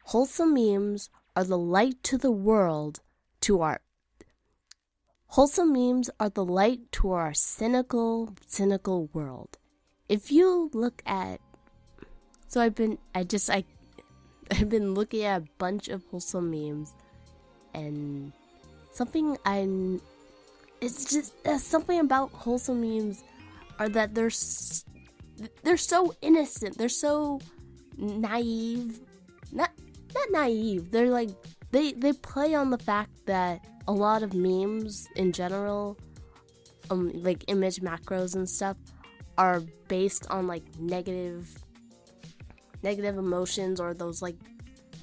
Wholesome memes are the light to the world, to our wholesome memes are the light to our cynical world. If you look at, I've been looking at a bunch of wholesome memes, and something about wholesome memes are that they're so innocent, they're so naive, not naive. They're like they play on the fact that a lot of memes in general, like image macros and stuff, are based on like negative emotions, or those like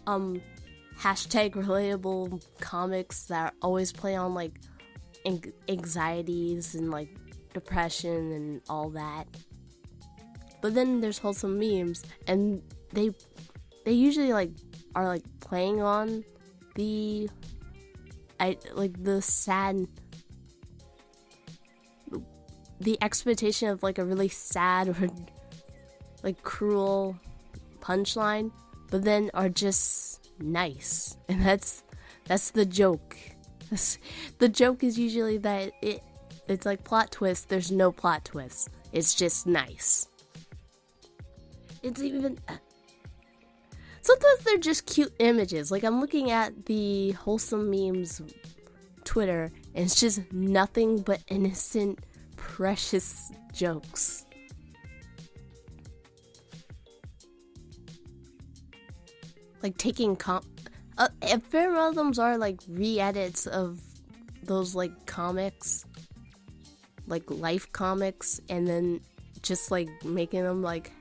hashtag relatable comics that always play on like anxieties and like depression and all that. But then there's wholesome memes, and they usually like are like playing on the sad, the expectation of like a really sad or like cruel punchline, but then are just nice, and that's the joke. The joke is usually that it's like plot twist. There's no plot twist. It's just nice. It's even sometimes they're just cute images. Like I'm looking at the wholesome memes Twitter, and it's just nothing but innocent, precious jokes. Like taking a fair amount of them are like re-edits of those like comics, like life comics, and then just like making them like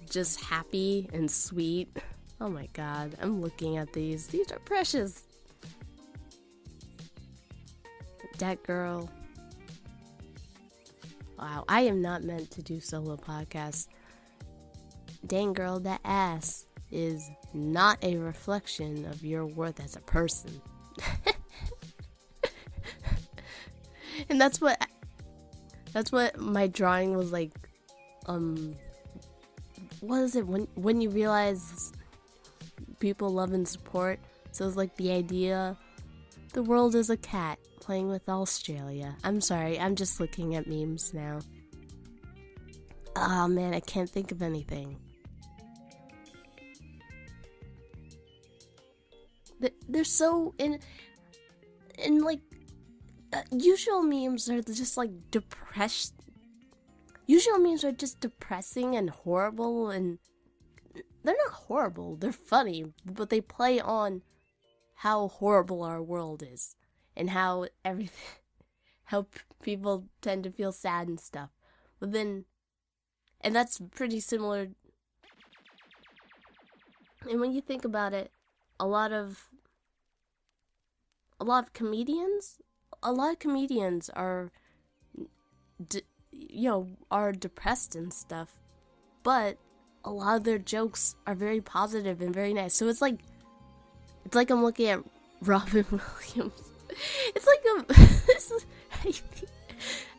just happy and sweet. Oh my god, I'm looking at these. These are precious. That girl. Wow, I am not meant to do solo podcasts. Dang girl, that ass is not a reflection of your worth as a person. And that's what my drawing was like. What is it when you realize people love and support? So it's like the idea, the world is a cat playing with Australia. I'm sorry, I'm just looking at memes now. Oh man, I can't think of anything. They're so in like usual memes are just like depressed. Usual memes are just depressing and horrible, and they're not horrible. They're funny, but they play on how horrible our world is and how people tend to feel sad and stuff. But then, and that's pretty similar. And when you think about it, a lot of comedians are are depressed and stuff, but a lot of their jokes are very positive and very nice. So it's like I'm looking at Robin Williams. It's like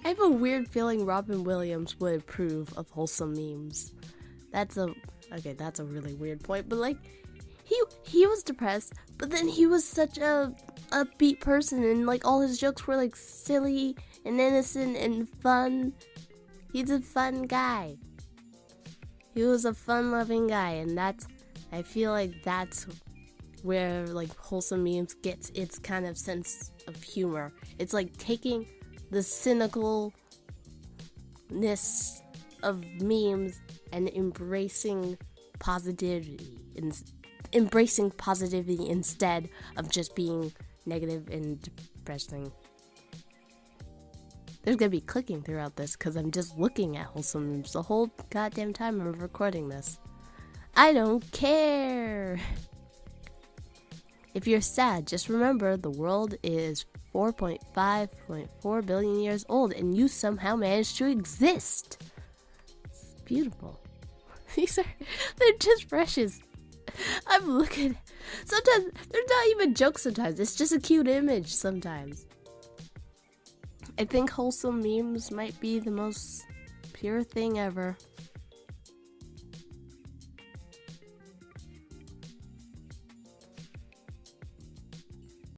I have a weird feeling Robin Williams would approve of wholesome memes. That's a really weird point, but like he was depressed, but then he was such a upbeat person, and like all his jokes were like silly and innocent and fun. He's a fun guy. He was a fun-loving guy, and I feel like that's where like wholesome memes gets its kind of sense of humor. It's like taking the cynicalness of memes and embracing positivity instead of just being negative and depressing. There's gonna be clicking throughout this because I'm just looking at wholesome memes the whole goddamn time I'm recording this. I don't care. If you're sad, just remember the world is 4.5.4 billion years old, and you somehow managed to exist. It's beautiful. They're just precious. I'm looking. Sometimes they're not even jokes. Sometimes it's just a cute image. Sometimes. I think wholesome memes might be the most pure thing ever.